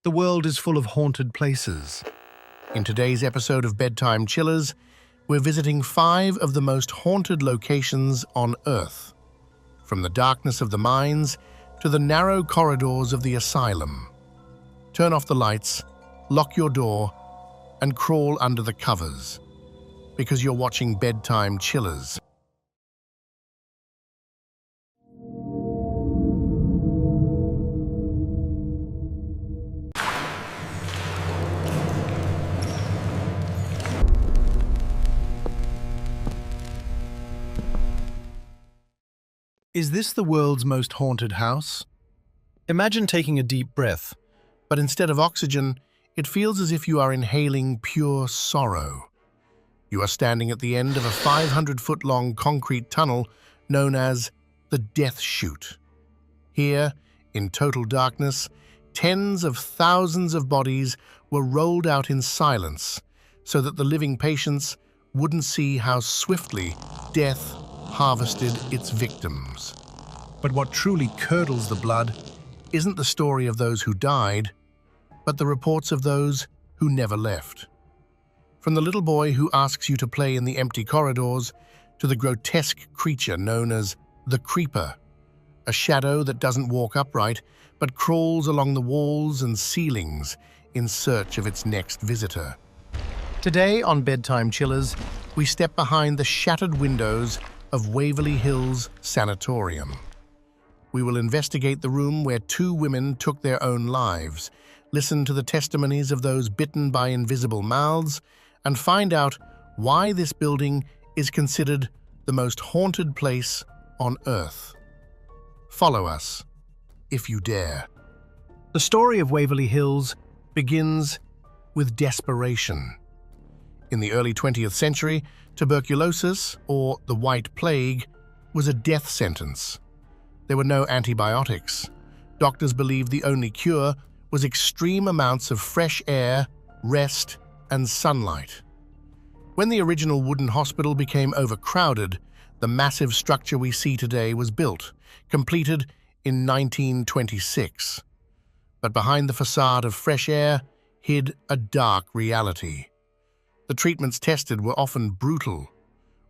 The world is full of haunted places. In today's episode of Bedtime Chillers, we're visiting 5 of the most haunted locations on Earth. From the darkness of the mines to the narrow corridors of the asylum. Turn off the lights, lock your door, and crawl under the covers, because you're watching Bedtime Chillers. Is this the world's most haunted house? Imagine taking a deep breath, but instead of oxygen, it feels as if you are inhaling pure sorrow. You are standing at the end of a 500-foot-long concrete tunnel known as the Death Chute. Here, in total darkness, tens of thousands of bodies were rolled out in silence so that the living patients wouldn't see how swiftly death harvested its victims. But what truly curdles the blood isn't the story of those who died, but the reports of those who never left. From the little boy who asks you to play in the empty corridors to the grotesque creature known as the Creeper, a shadow that doesn't walk upright but crawls along the walls and ceilings in search of its next visitor. Today on Bedtime Chillers, we step behind the shattered windows of Waverly Hills Sanatorium. We will investigate the room where 2 women took their own lives, listen to the testimonies of those bitten by invisible mouths, and find out why this building is considered the most haunted place on Earth. Follow us, if you dare. The story of Waverly Hills begins with desperation. In the early 20th century, tuberculosis, or the White Plague, was a death sentence. There were no antibiotics. Doctors believed the only cure was extreme amounts of fresh air, rest, and sunlight. When the original wooden hospital became overcrowded, the massive structure we see today was built, completed in 1926. But behind the facade of fresh air hid a dark reality. The treatments tested were often brutal.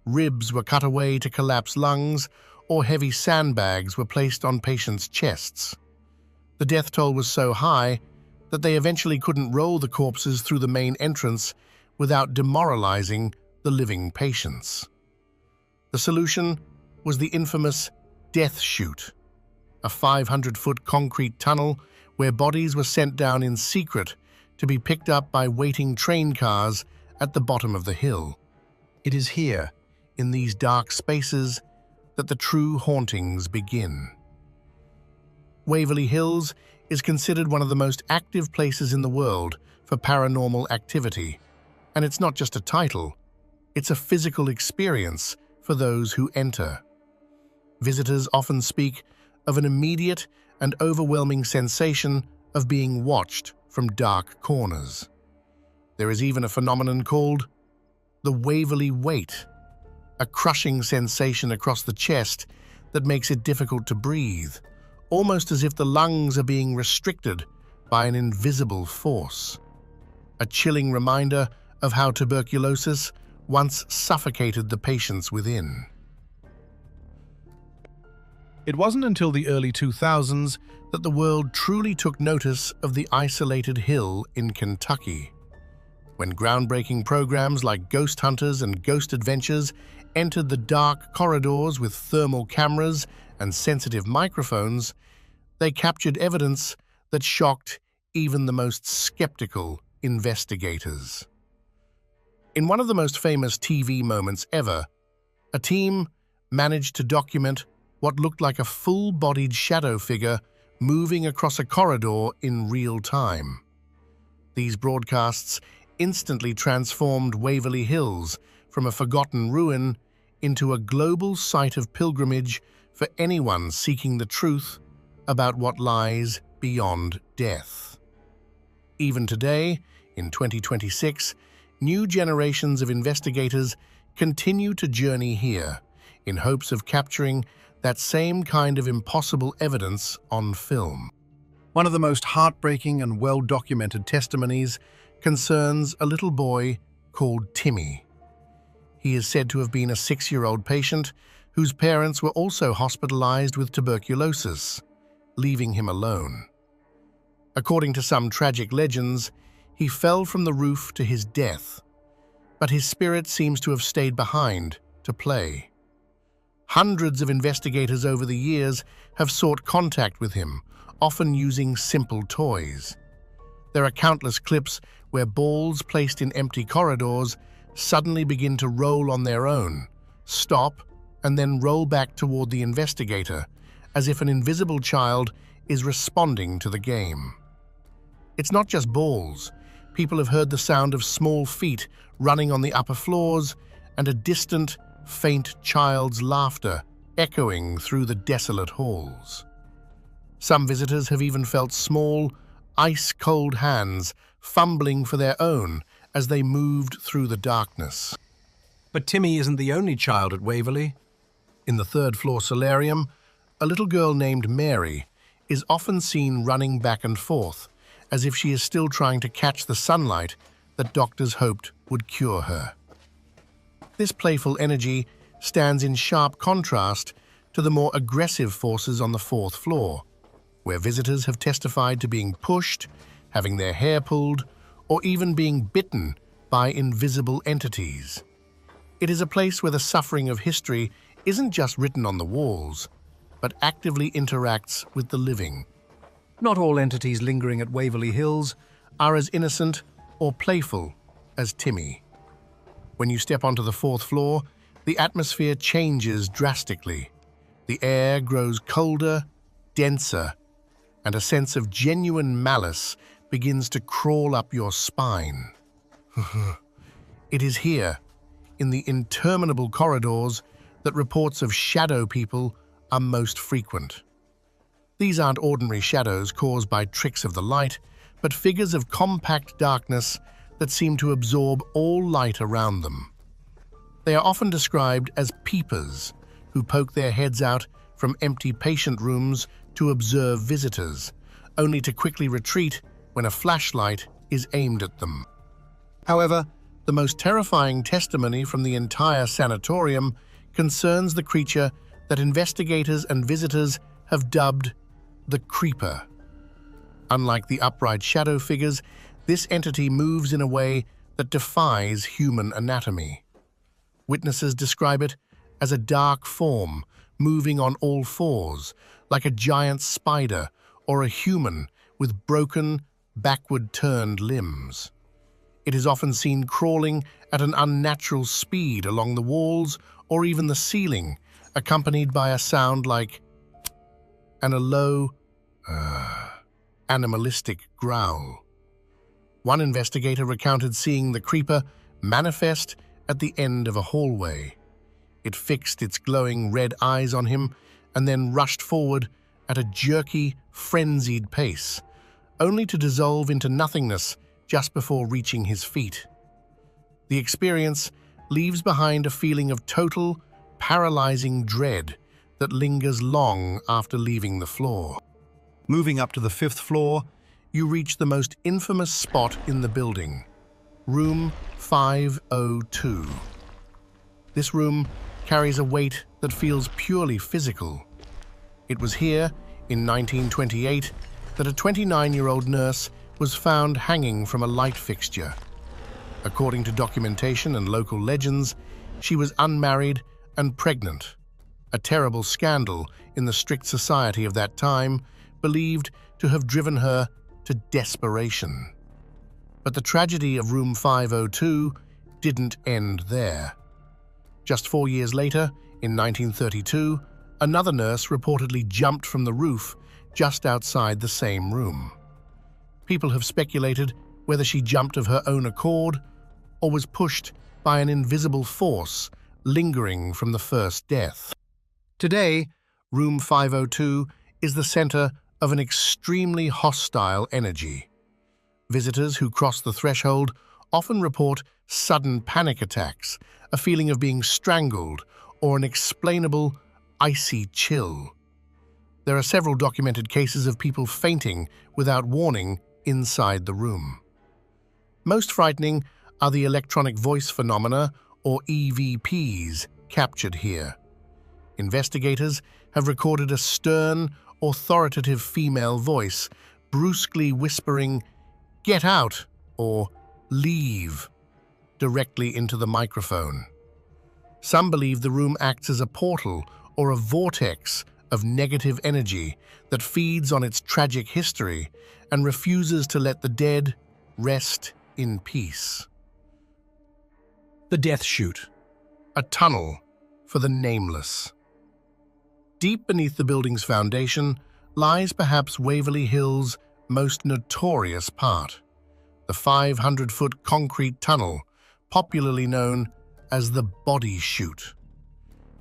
Ribs were cut away to collapse lungs, or heavy sandbags were placed on patients' chests. The death toll was so high that they eventually couldn't roll the corpses through the main entrance without demoralizing the living patients. The solution was the infamous Death Chute, a 500-foot concrete tunnel where bodies were sent down in secret to be picked up by waiting train cars at the bottom of the hill. It is here, in these dark spaces, that the true hauntings begin. Waverly Hills is considered one of the most active places in the world for paranormal activity, and it's not just a title, it's a physical experience for those who enter. Visitors often speak of an immediate and overwhelming sensation of being watched from dark corners. There is even a phenomenon called the Waverly Weight, a crushing sensation across the chest that makes it difficult to breathe, almost as if the lungs are being restricted by an invisible force. A chilling reminder of how tuberculosis once suffocated the patients within. It wasn't until the early 2000s that the world truly took notice of the isolated hill in Kentucky. When groundbreaking programs like Ghost Hunters and Ghost Adventures entered the dark corridors with thermal cameras and sensitive microphones, they captured evidence that shocked even the most skeptical investigators. In one of the most famous TV moments ever, a team managed to document what looked like a full-bodied shadow figure moving across a corridor in real time. These broadcasts instantly transformed Waverly Hills from a forgotten ruin into a global site of pilgrimage for anyone seeking the truth about what lies beyond death. Even today, in 2026, new generations of investigators continue to journey here in hopes of capturing that same kind of impossible evidence on film. One of the most heartbreaking and well-documented testimonies concerns a little boy called Timmy. He is said to have been a 6-year-old patient whose parents were also hospitalized with tuberculosis, leaving him alone. According to some tragic legends, he fell from the roof to his death, but his spirit seems to have stayed behind to play. Hundreds of investigators over the years have sought contact with him, often using simple toys. There are countless clips where balls placed in empty corridors suddenly begin to roll on their own, stop, and then roll back toward the investigator, as if an invisible child is responding to the game. It's not just balls. People have heard the sound of small feet running on the upper floors and a distant, faint child's laughter echoing through the desolate halls. Some visitors have even felt small, ice-cold hands fumbling for their own as they moved through the darkness. But Timmy isn't the only child at Waverley. In the third-floor solarium, a little girl named Mary is often seen running back and forth, as if she is still trying to catch the sunlight that doctors hoped would cure her. This playful energy stands in sharp contrast to the more aggressive forces on the 4th floor, where visitors have testified to being pushed, having their hair pulled, or even being bitten by invisible entities. It is a place where the suffering of history isn't just written on the walls, but actively interacts with the living. Not all entities lingering at Waverley Hills Are as innocent or playful as Timmy. When you step onto the 4th floor, the atmosphere changes drastically. The air grows colder, denser, and a sense of genuine malice begins to crawl up your spine. It is here, in the interminable corridors, that reports of shadow people are most frequent. These aren't ordinary shadows caused by tricks of the light, but figures of compact darkness that seem to absorb all light around them. They are often described as peepers, who poke their heads out from empty patient rooms to observe visitors, only to quickly retreat when a flashlight is aimed at them. However, the most terrifying testimony from the entire sanatorium concerns the creature that investigators and visitors have dubbed the Creeper. Unlike the upright shadow figures, this entity moves in a way that defies human anatomy. Witnesses describe it as a dark form moving on all fours, like a giant spider or a human with broken, backward-turned limbs. It is often seen crawling at an unnatural speed along the walls or even the ceiling, accompanied by a sound like and a low, animalistic growl. One investigator recounted seeing the creeper manifest at the end of a hallway. It fixed its glowing red eyes on him and then rushed forward at a jerky, frenzied pace, only to dissolve into nothingness just before reaching his feet. The experience leaves behind a feeling of total, paralyzing dread that lingers long after leaving the floor. Moving up to the 5th floor, you reach the most infamous spot in the building, room 502. This room carries a weight that feels purely physical. It was here, in 1928, that a 29-year-old nurse was found hanging from a light fixture. According to documentation and local legends, she was unmarried and pregnant. A terrible scandal in the strict society of that time, believed to have driven her to desperation. But the tragedy of room 502 didn't end there. Just 4 years later, in 1932, another nurse reportedly jumped from the roof just outside the same room. People have speculated whether she jumped of her own accord or was pushed by an invisible force lingering from the first death. Today, room 502 is the center of an extremely hostile energy. Visitors who cross the threshold often report sudden panic attacks, a feeling of being strangled, or an inexplainable, icy chill. There are several documented cases of people fainting without warning inside the room. Most frightening are the electronic voice phenomena, or EVPs, captured here. Investigators have recorded a stern, authoritative female voice brusquely whispering, "Get out," or "Leave," directly into the microphone. Some believe the room acts as a portal or a vortex of negative energy that feeds on its tragic history and refuses to let the dead rest in peace. The Death Chute. A tunnel for the nameless. Deep beneath the building's foundation lies perhaps Waverly Hill's most notorious part, the 500-foot concrete tunnel, popularly known as the Body Chute.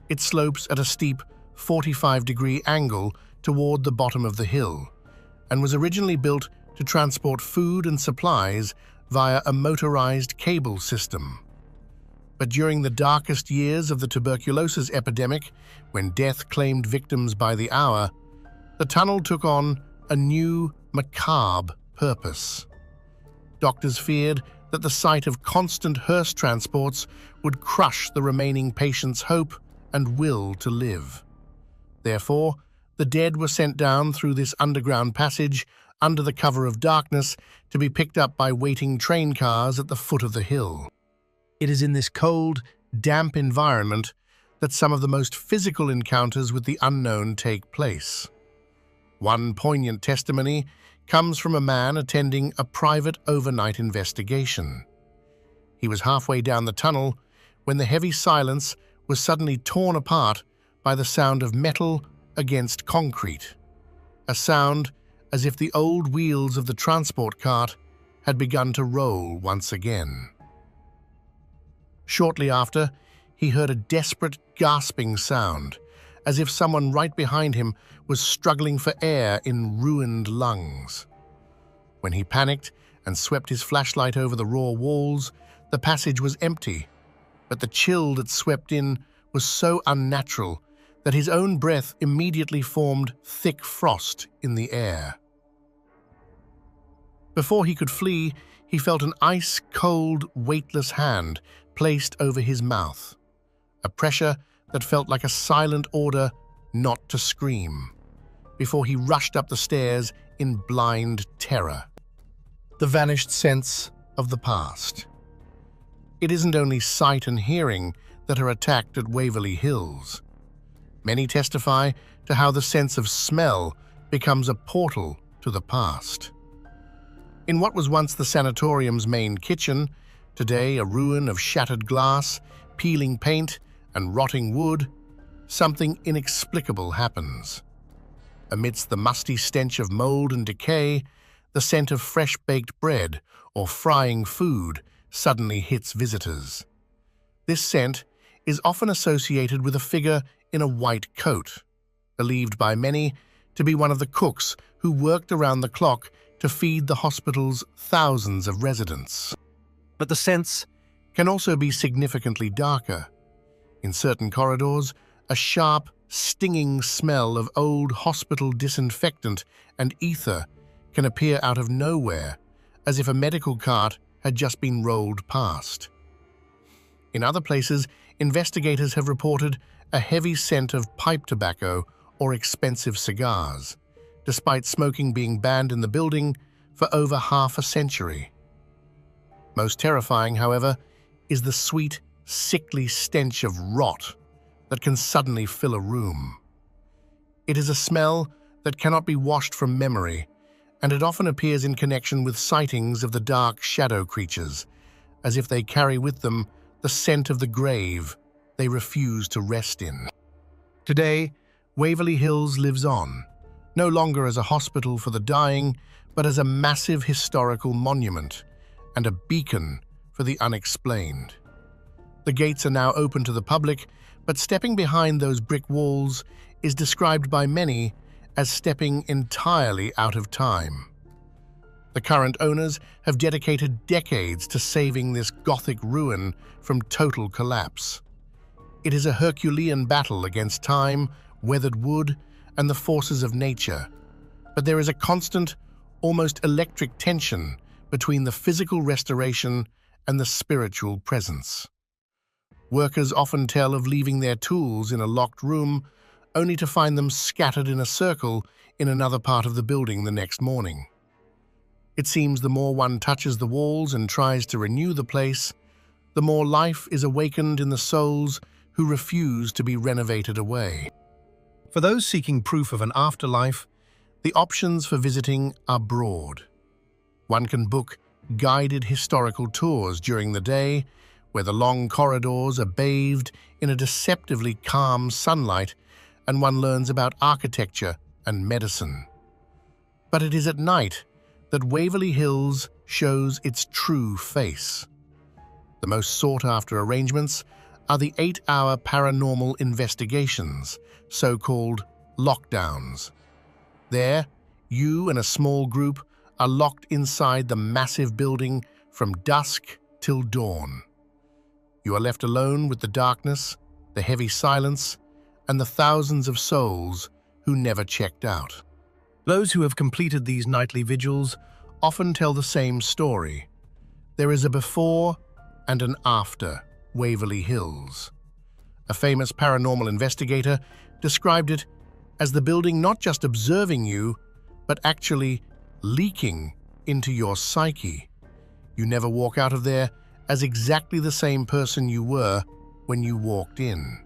It slopes at a steep 45-degree angle toward the bottom of the hill and was originally built to transport food and supplies via a motorized cable system. But during the darkest years of the tuberculosis epidemic, when death claimed victims by the hour, the tunnel took on a new, macabre purpose. Doctors feared that the sight of constant hearse transports would crush the remaining patients' hope and will to live. Therefore, the dead were sent down through this underground passage under the cover of darkness to be picked up by waiting train cars at the foot of the hill. It is in this cold, damp environment that some of the most physical encounters with the unknown take place. One poignant testimony comes from a man attending a private overnight investigation. He was halfway down the tunnel when the heavy silence was suddenly torn apart by the sound of metal against concrete, a sound as if the old wheels of the transport cart had begun to roll once again. Shortly after, he heard a desperate, gasping sound, as if someone right behind him was struggling for air in ruined lungs. When he panicked and swept his flashlight over the raw walls, the passage was empty, but the chill that swept in was so unnatural that his own breath immediately formed thick frost in the air. Before he could flee, he felt an ice-cold, weightless hand placed over his mouth, a pressure that felt like a silent order not to scream, before he rushed up the stairs in blind terror. The vanished sense of the past. It isn't only sight and hearing that are attacked at Waverly Hills. Many testify to how the sense of smell becomes a portal to the past. In what was once the sanatorium's main kitchen, today a ruin of shattered glass, peeling paint, and rotting wood, something inexplicable happens. Amidst the musty stench of mold and decay, the scent of fresh-baked bread or frying food suddenly hits visitors. This scent is often associated with a figure in a white coat, believed by many to be one of the cooks who worked around the clock to feed the hospital's thousands of residents. But the scents can also be significantly darker. In certain corridors, a sharp, stinging smell of old hospital disinfectant and ether can appear out of nowhere, as if a medical cart had just been rolled past. In other places, investigators have reported a heavy scent of pipe tobacco or expensive cigars, despite smoking being banned in the building for over half a century. Most terrifying, however, is the sweet, sickly stench of rot that can suddenly fill a room. It is a smell that cannot be washed from memory, and it often appears in connection with sightings of the dark shadow creatures, as if they carry with them the scent of the grave they refuse to rest in. Today, Waverly Hills lives on, no longer as a hospital for the dying, but as a massive historical monument and a beacon for the unexplained. The gates are now open to the public, but stepping behind those brick walls is described by many as stepping entirely out of time. The current owners have dedicated decades to saving this Gothic ruin from total collapse. It is a Herculean battle against time, weathered wood, and the forces of nature, but there is a constant, almost electric tension between the physical restoration and the spiritual presence. Workers often tell of leaving their tools in a locked room only to find them scattered in a circle in another part of the building the next morning. It seems the more one touches the walls and tries to renew the place, the more life is awakened in the souls who refuse to be renovated away. For those seeking proof of an afterlife, the options for visiting are broad. One can book guided historical tours during the day, where the long corridors are bathed in a deceptively calm sunlight and one learns about architecture and medicine. But it is at night that Waverly Hills shows its true face. The most sought-after arrangements are the 8-hour paranormal investigations, so-called lockdowns. There, you and a small group are locked inside the massive building from dusk till dawn. You are left alone with the darkness, the heavy silence, and the thousands of souls who never checked out. Those who have completed these nightly vigils often tell the same story. There is a before and an after Waverly Hills. A famous paranormal investigator described it as the building not just observing you, but actually leaking into your psyche. You never walk out of there as exactly the same person you were when you walked in.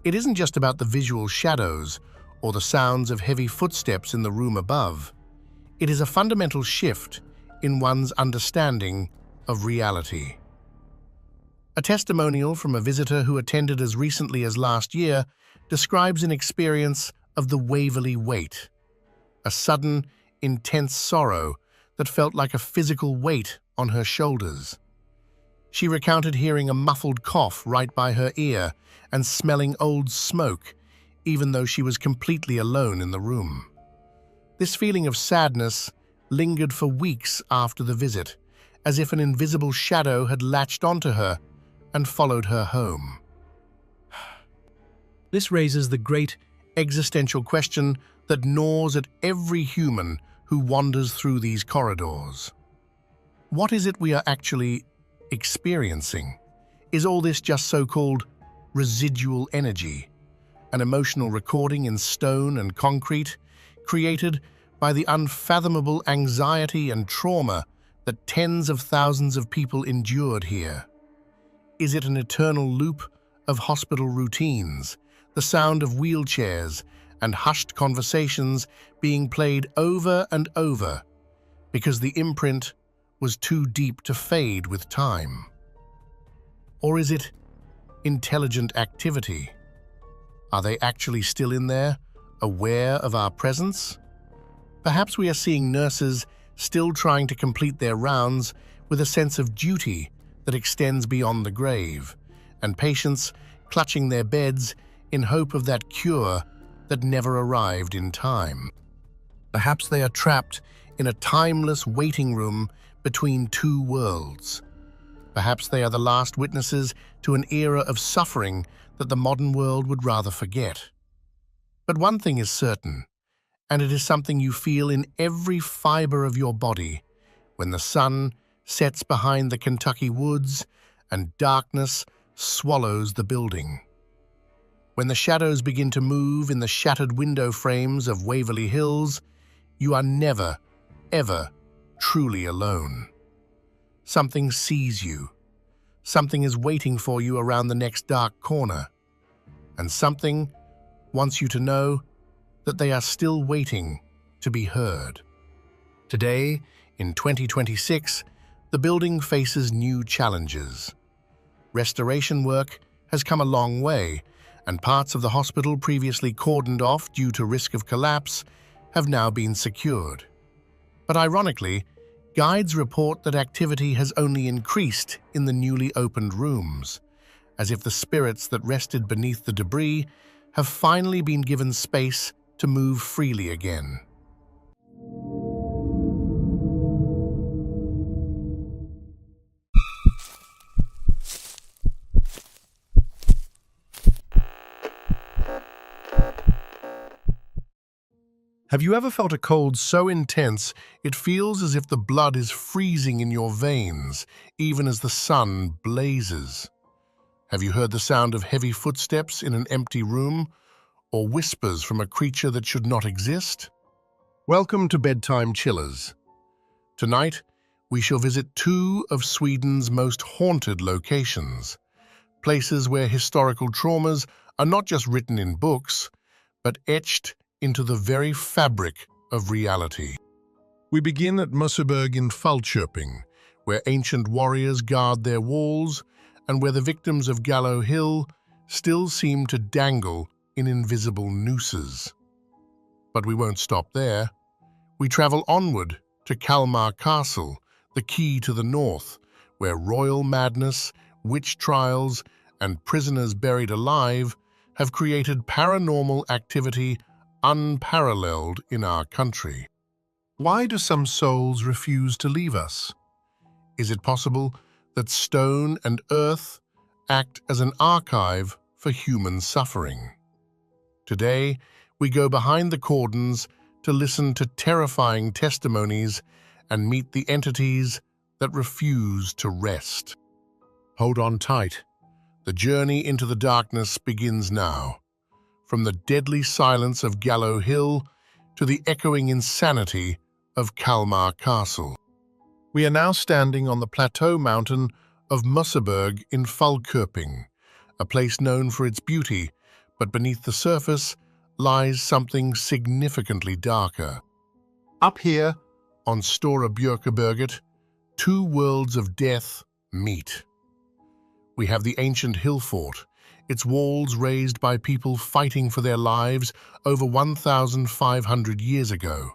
It isn't just about the visual shadows or the sounds of heavy footsteps in the room above. It is a fundamental shift in one's understanding of reality. A testimonial from a visitor who attended as recently as last year describes an experience of the Waverly Weight, a sudden, intense sorrow that felt like a physical weight on her shoulders. She recounted hearing a muffled cough right by her ear and smelling old smoke, even though she was completely alone in the room. This feeling of sadness lingered for weeks after the visit, as if an invisible shadow had latched onto her and followed her home. This raises the great existential question that gnaws at every human who wanders through these corridors. What is it we are actually experiencing? Is all this just so-called residual energy, an emotional recording in stone and concrete, created by the unfathomable anxiety and trauma that tens of thousands of people endured here? Is it an eternal loop of hospital routines, the sound of wheelchairs and hushed conversations being played over and over because the imprint was too deep to fade with time? Or is it intelligent activity? Are they actually still in there, aware of our presence? Perhaps we are seeing nurses still trying to complete their rounds with a sense of duty that extends beyond the grave, and patients clutching their beds in hope of that cure that never arrived in time. Perhaps they are trapped in a timeless waiting room between two worlds. Perhaps they are the last witnesses to an era of suffering that the modern world would rather forget. But one thing is certain, and it is something you feel in every fiber of your body when the sun sets behind the Kentucky woods and darkness swallows the building. When the shadows begin to move in the shattered window frames of Waverly Hills, you are never, ever truly alone. Something sees you. Something is waiting for you around the next dark corner. And something wants you to know that they are still waiting to be heard. Today, in 2026, the building faces new challenges. Restoration work has come a long way, and parts of the hospital previously cordoned off due to risk of collapse have now been secured. But ironically, guides report that activity has only increased in the newly opened rooms, as if the spirits that rested beneath the debris have finally been given space to move freely again. Have you ever felt a cold so intense it feels as if the blood is freezing in your veins, even as the sun blazes? Have you heard the sound of heavy footsteps in an empty room, or whispers from a creature that should not exist? Welcome to Bedtime Chillers. Tonight, we shall visit two of Sweden's most haunted locations, places where historical traumas are not just written in books, but etched into the very fabric of reality. We begin at Musseberg in Falköping, where ancient warriors guard their walls and where the victims of Gallow Hill still seem to dangle in invisible nooses. But we won't stop there. We travel onward to Kalmar Castle, the key to the north, where royal madness, witch trials, and prisoners buried alive have created paranormal activity unparalleled in our country. Why do some souls refuse to leave us? Is it possible that stone and earth act as an archive for human suffering? Today, we go behind the cordons to listen to terrifying testimonies and meet the entities that refuse to rest. Hold on tight. The journey into the darkness begins now. From the deadly silence of Gallow Hill to the echoing insanity of Kalmar Castle. We are now standing on the plateau mountain of Musseberg in Falköping, a place known for its beauty, but beneath the surface lies something significantly darker. Up here, on Stora Björkeberget, two worlds of death meet. We have the ancient hill fort, its walls raised by people fighting for their lives over 1,500 years ago.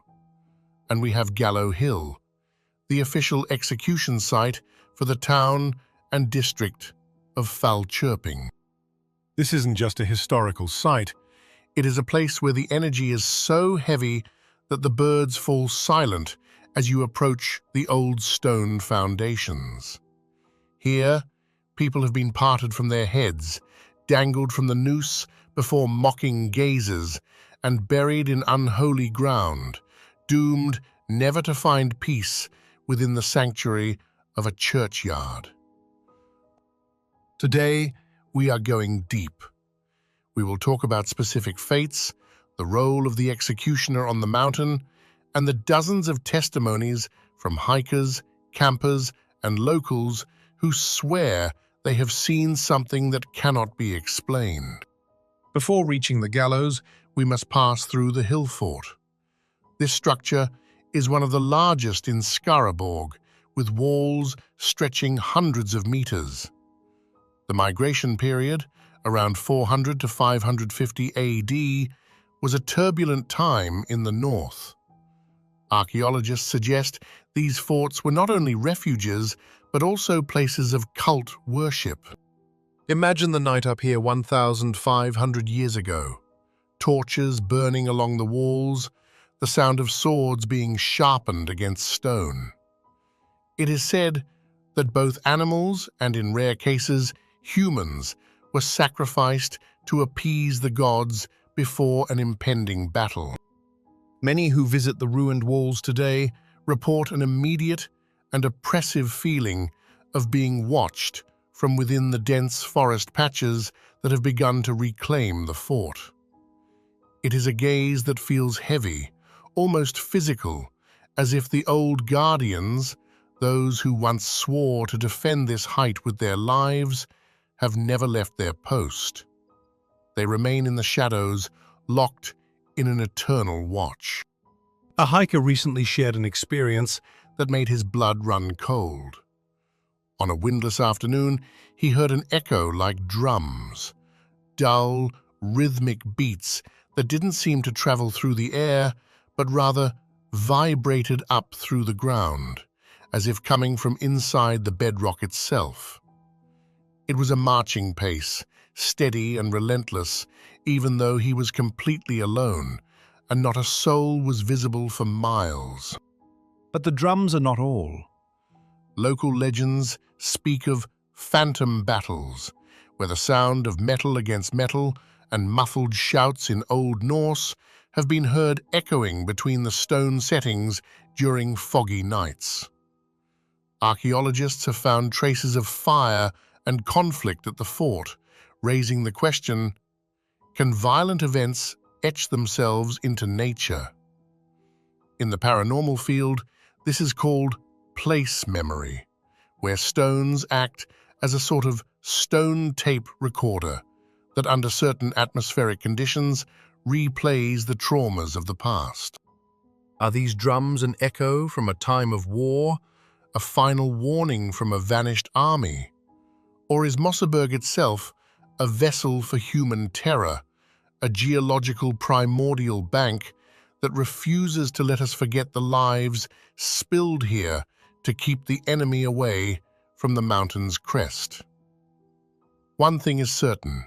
And we have Gallow Hill, the official execution site for the town and district of Falköping. This isn't just a historical site. It is a place where the energy is so heavy that the birds fall silent as you approach the old stone foundations. Here, people have been parted from their heads, dangled from the noose before mocking gazers, and buried in unholy ground, doomed never to find peace within the sanctuary of a churchyard. Today, we are going deep. We will talk about specific fates, the role of the executioner on the mountain, and the dozens of testimonies from hikers, campers, and locals who swear they have seen something that cannot be explained. Before reaching the gallows, we must pass through the hill fort. This structure is one of the largest in Skaraborg, with walls stretching hundreds of meters. The migration period, around 400 to 550 AD, was a turbulent time in the north. Archaeologists suggest these forts were not only refuges, but also places of cult worship. Imagine the night up here 1,500 years ago. Torches burning along the walls, the sound of swords being sharpened against stone. It is said that both animals and, in rare cases, humans were sacrificed to appease the gods before an impending battle. Many who visit the ruined walls today report an immediate and oppressive feeling of being watched from within the dense forest patches that have begun to reclaim the fort. It is a gaze that feels heavy, almost physical, as if the old guardians, those who once swore to defend this height with their lives, have never left their post. They remain in the shadows, locked in an eternal watch. A hiker recently shared an experience that made his blood run cold. On a windless afternoon, he heard an echo like drums, dull, rhythmic beats that didn't seem to travel through the air, but rather vibrated up through the ground, as if coming from inside the bedrock itself. It was a marching pace, steady and relentless, even though he was completely alone, and not a soul was visible for miles. But the drums are not all. Local legends speak of phantom battles, where the sound of metal against metal and muffled shouts in Old Norse have been heard echoing between the stone settings during foggy nights. Archaeologists have found traces of fire and conflict at the fort, raising the question, can violent events etch themselves into nature? In the paranormal field, this is called place memory, where stones act as a sort of stone tape recorder that under certain atmospheric conditions replays the traumas of the past. Are these drums an echo from a time of war, a final warning from a vanished army? Or is Mosseberg itself a vessel for human terror, a geological primordial bank that refuses to let us forget the lives spilled here to keep the enemy away from the mountain's crest? One thing is certain.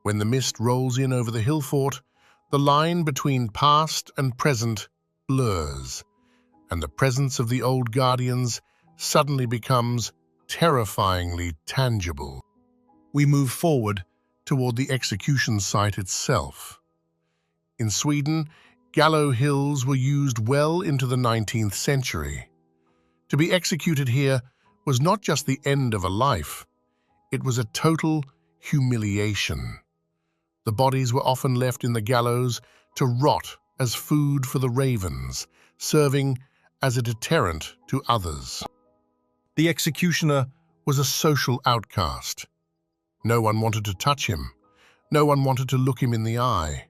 When the mist rolls in over the hill fort, the line between past and present blurs, and the presence of the old guardians suddenly becomes terrifyingly tangible. We move forward toward the execution site itself. In Sweden, gallows hills were used well into the 19th century. To be executed here was not just the end of a life, it was a total humiliation. The bodies were often left in the gallows to rot as food for the ravens, serving as a deterrent to others. The executioner was a social outcast. No one wanted to touch him. No one wanted to look him in the eye.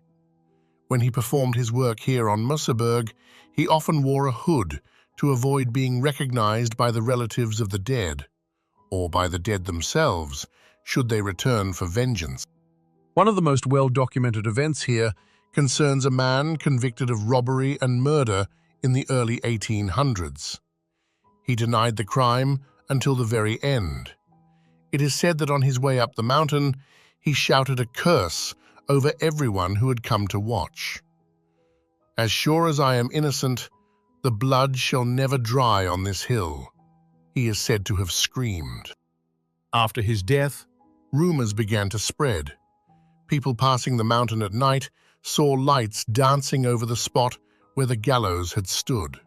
When he performed his work here on Mosseberg, he often wore a hood to avoid being recognized by the relatives of the dead, or by the dead themselves, should they return for vengeance. One of the most well-documented events here concerns a man convicted of robbery and murder in the early 1800s. He denied the crime until the very end. It is said that on his way up the mountain, he shouted a curse over everyone who had come to watch. "As sure as I am innocent, the blood shall never dry on this hill," he is said to have screamed. After his death, rumors began to spread. People passing the mountain at night saw lights dancing over the spot where the gallows had stood.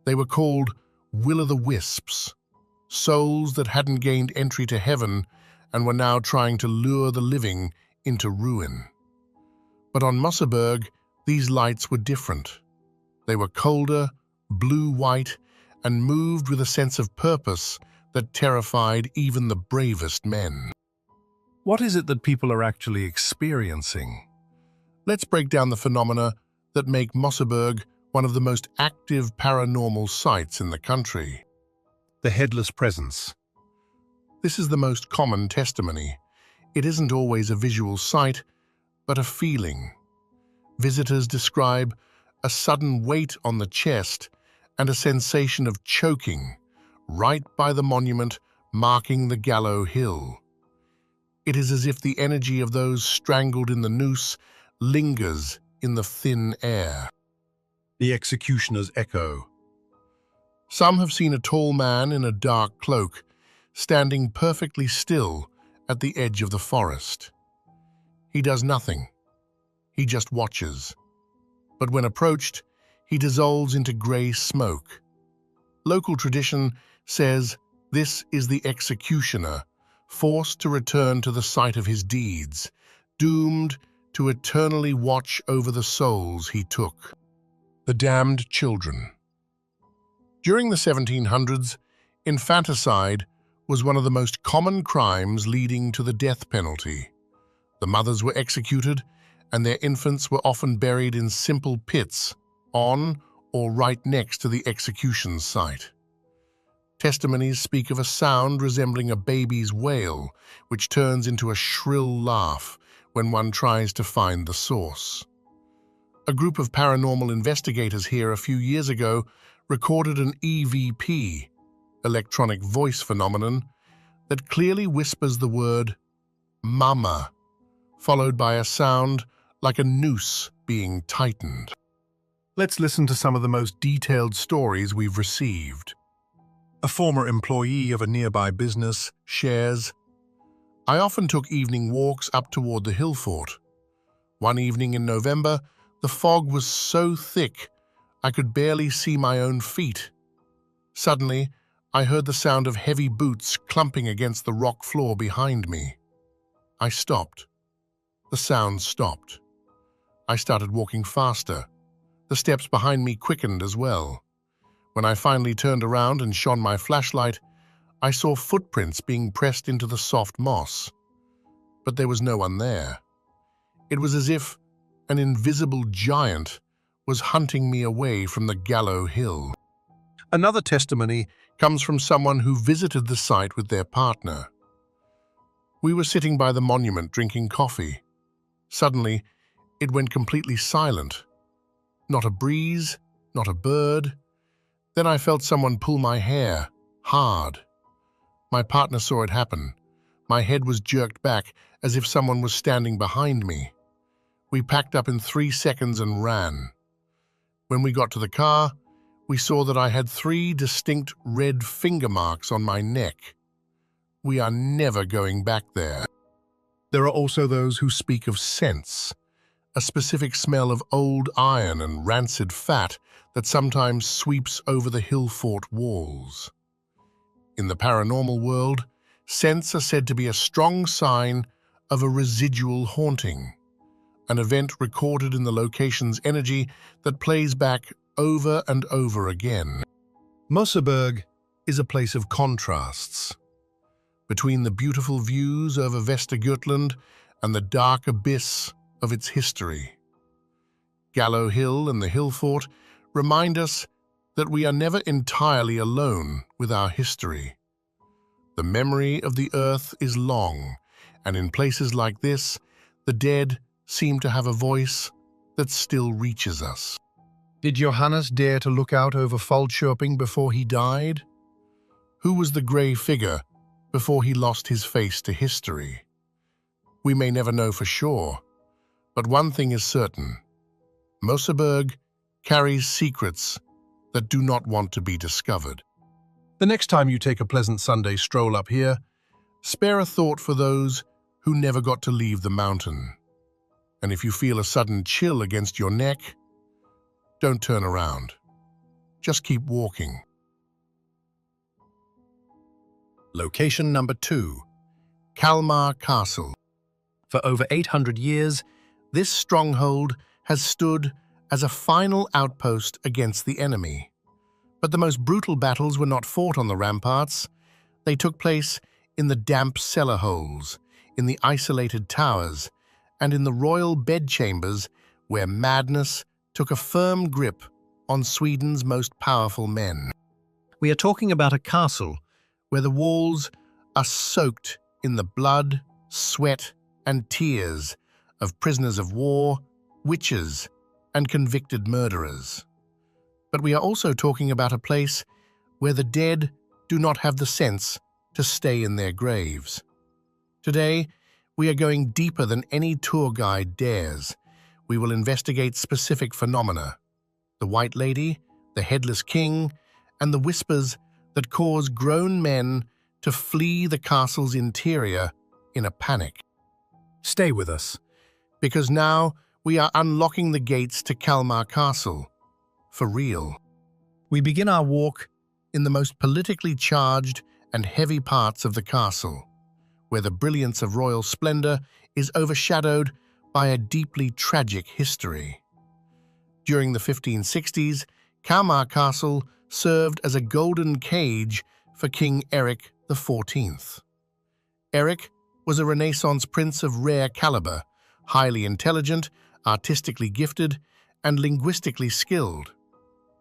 They were called will-o'-the-wisps, souls that hadn't gained entry to heaven and were now trying to lure the living into ruin. But on Mosseberg, these lights were different. They were colder, blue-white, and moved with a sense of purpose that terrified even the bravest men. What is it that people are actually experiencing? Let's break down the phenomena that make Mosseberg one of the most active paranormal sites in the country. The headless presence. This is the most common testimony. It isn't always a visual sight, but a feeling. Visitors describe a sudden weight on the chest and a sensation of choking right by the monument marking the gallows hill. It is as if the energy of those strangled in the noose lingers in the thin air. The executioner's echo. Some have seen a tall man in a dark cloak, standing perfectly still at the edge of the forest. He does nothing. He just watches. But when approached, he dissolves into grey smoke. Local tradition says this is the executioner, forced to return to the site of his deeds, doomed to eternally watch over the souls he took. The damned children. During the 1700s, infanticide was one of the most common crimes leading to the death penalty. The mothers were executed, and their infants were often buried in simple pits on or right next to the execution site. Testimonies speak of a sound resembling a baby's wail, which turns into a shrill laugh when one tries to find the source. A group of paranormal investigators here a few years ago recorded an EVP, electronic voice phenomenon, that clearly whispers the word "mama," followed by a sound like a noose being tightened. Let's listen to some of the most detailed stories we've received. A former employee of a nearby business shares, "I often took evening walks up toward the hill fort. One evening in November, The fog was so thick I could barely see my own feet. Suddenly, I heard the sound of heavy boots clumping against the rock floor behind me. I stopped. The sound stopped. I started walking faster. The steps behind me quickened as well. When I finally turned around and shone my flashlight, I saw footprints being pressed into the soft moss. But there was no one there. It was as if an invisible giant was hunting me away from the Gallow Hill. Another testimony comes from someone who visited the site with their partner. We were sitting by the monument drinking coffee. Suddenly, it went completely silent. Not a breeze, not a bird. Then I felt someone pull my hair, hard. My partner saw it happen. My head was jerked back as if someone was standing behind me. We packed up in 3 seconds and ran. When we got to the car, we saw that I had 3 distinct red finger marks on my neck. We are never going back there. There are also those who speak of scents, a specific smell of old iron and rancid fat that sometimes sweeps over the hill fort walls. In the paranormal world, scents are said to be a strong sign of a residual haunting, an event recorded in the location's energy that plays back over and over again. Mosseberg is a place of contrasts. Between the beautiful views over Västergötland and the dark abyss of its history. Gallow Hill and the hill fort remind us that we are never entirely alone with our history. The memory of the earth is long, and in places like this, the dead seem to have a voice that still reaches us. Did Johannes dare to look out over Falköping before he died? Who was the grey figure before he lost his face to history? We may never know for sure, but one thing is certain. Mosseberg carries secrets that do not want to be discovered. The next time you take a pleasant Sunday stroll up here, spare a thought for those who never got to leave the mountain. And if you feel a sudden chill against your neck, don't turn around. Just keep walking. Location number 2. Kalmar Castle. For over 800 years, this stronghold has stood as a final outpost against the enemy. But the most brutal battles were not fought on the ramparts. They took place in the damp cellar holes, in the isolated towers, and in the royal bedchambers where madness took a firm grip on Sweden's most powerful men. We are talking about a castle where the walls are soaked in the blood, sweat, and tears of prisoners of war, witches, and convicted murderers. But we are also talking about a place where the dead do not have the sense to stay in their graves. Today, we are going deeper than any tour guide dares. We will investigate specific phenomena: the White Lady, the Headless King, and the whispers that cause grown men to flee the castle's interior in a panic. Stay with us, because now we are unlocking the gates to Kalmar Castle, for real. We begin our walk in the most politically charged and heavy parts of the castle, where the brilliance of royal splendor is overshadowed by a deeply tragic history. During the 1560s, Kalmar Castle served as a golden cage for King Erik XIV. Erik was a Renaissance prince of rare caliber, highly intelligent, artistically gifted, and linguistically skilled.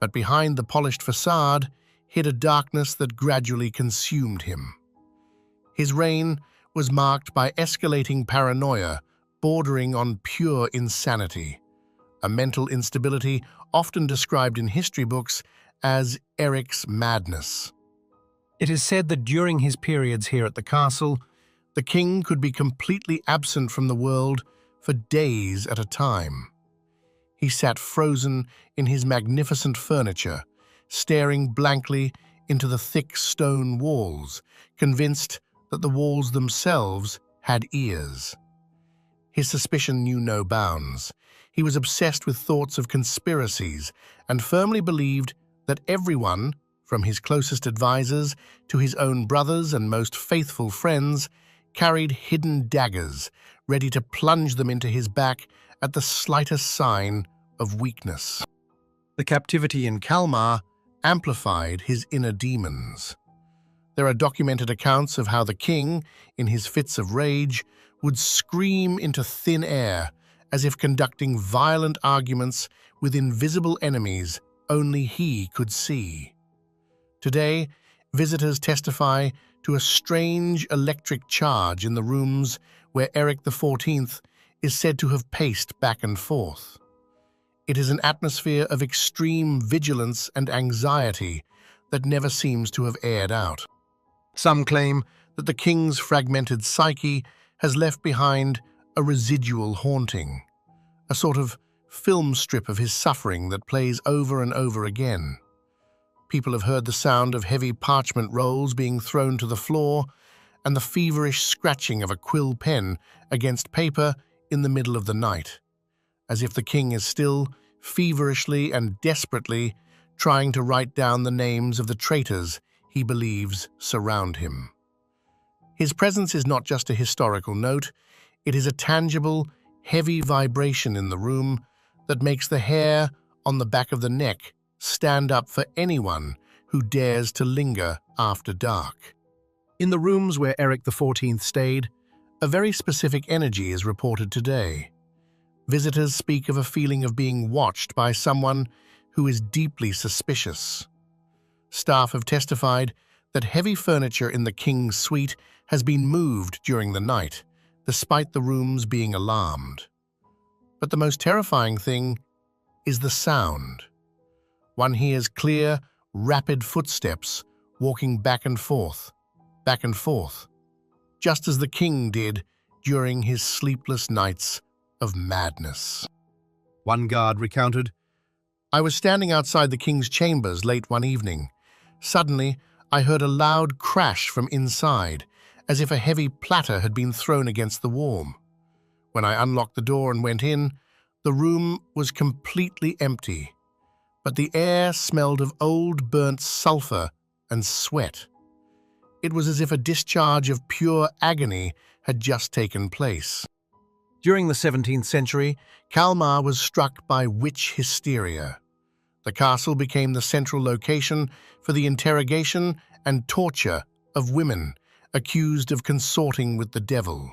But behind the polished facade hid a darkness that gradually consumed him. His reign was marked by escalating paranoia bordering on pure insanity, a mental instability often described in history books as Erik's madness. It is said that during his periods here at the castle, the king could be completely absent from the world for days at a time. He sat frozen in his magnificent furniture, staring blankly into the thick stone walls, convinced that the walls themselves had ears. His suspicion knew no bounds. He was obsessed with thoughts of conspiracies and firmly believed that everyone, from his closest advisors to his own brothers and most faithful friends, carried hidden daggers, ready to plunge them into his back at the slightest sign of weakness. The captivity in Kalmar amplified his inner demons. There are documented accounts of how the king, in his fits of rage, would scream into thin air as if conducting violent arguments with invisible enemies only he could see. Today, visitors testify to a strange electric charge in the rooms where Eric XIV is said to have paced back and forth. It is an atmosphere of extreme vigilance and anxiety that never seems to have aired out. Some claim that the king's fragmented psyche has left behind a residual haunting, a sort of film strip of his suffering that plays over and over again. People have heard the sound of heavy parchment rolls being thrown to the floor and the feverish scratching of a quill pen against paper in the middle of the night, as if the king is still feverishly and desperately trying to write down the names of the traitors he believes surround him. His presence is not just a historical note, it is a tangible, heavy vibration in the room that makes the hair on the back of the neck stand up for anyone who dares to linger after dark. In the rooms where Eric XIV stayed, a very specific energy is reported today. Visitors speak of a feeling of being watched by someone who is deeply suspicious. Staff have testified that heavy furniture in the king's suite has been moved during the night, despite the rooms being alarmed. But the most terrifying thing is the sound. One hears clear, rapid footsteps walking back and forth, just as the king did during his sleepless nights of madness. One guard recounted, "I was standing outside the king's chambers late one evening. Suddenly, I heard a loud crash from inside, as if a heavy platter had been thrown against the wall. When I unlocked the door and went in, the room was completely empty, but the air smelled of old burnt sulfur and sweat. It was as if a discharge of pure agony had just taken place." During the 17th century, Kalmar was struck by witch hysteria. The castle became the central location for the interrogation and torture of women accused of consorting with the devil.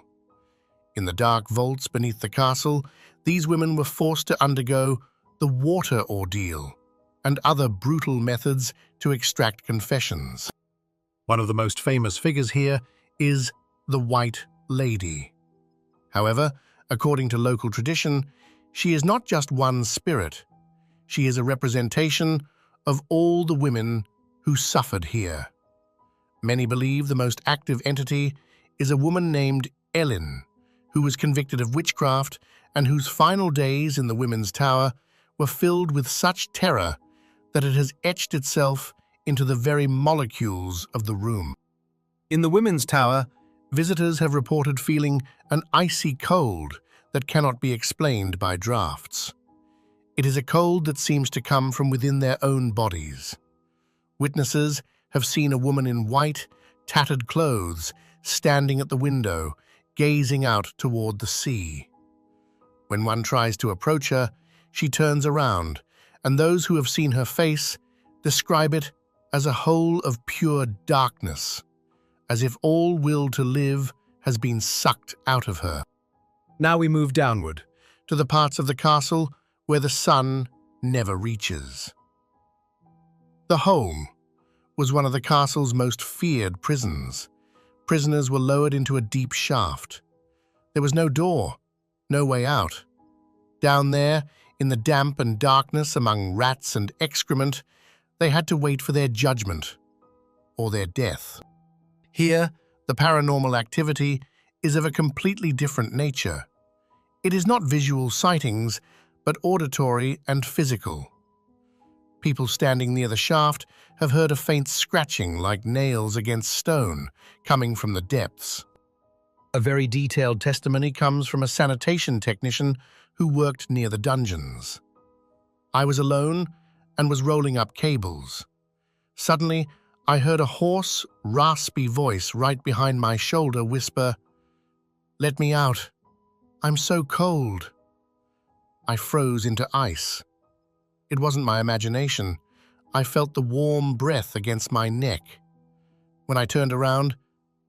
In the dark vaults beneath the castle, these women were forced to undergo the water ordeal and other brutal methods to extract confessions. One of the most famous figures here is the White Lady. However, according to local tradition, she is not just one spirit. She is a representation of all the women who suffered here. Many believe the most active entity is a woman named Ellen, who was convicted of witchcraft and whose final days in the Women's Tower were filled with such terror that it has etched itself into the very molecules of the room. In the Women's Tower, visitors have reported feeling an icy cold that cannot be explained by drafts. It is a cold that seems to come from within their own bodies. Witnesses have seen a woman in white, tattered clothes standing at the window, gazing out toward the sea. When one tries to approach her, she turns around, and those who have seen her face describe it as a hole of pure darkness, as if all will to live has been sucked out of her. Now we move downward, to the parts of the castle where the sun never reaches. The Hole was one of the castle's most feared prisons. Prisoners were lowered into a deep shaft. There was no door, no way out. Down there, in the damp and darkness among rats and excrement, they had to wait for their judgment or their death. Here, the paranormal activity is of a completely different nature. It is not visual sightings, but auditory and physical. People standing near the shaft have heard a faint scratching like nails against stone coming from the depths. A very detailed testimony comes from a sanitation technician who worked near the dungeons. I was alone and was rolling up cables. Suddenly, I heard a hoarse, raspy voice right behind my shoulder whisper, "Let me out. I'm so cold." I froze into ice. It wasn't my imagination. I felt the warm breath against my neck. When I turned around,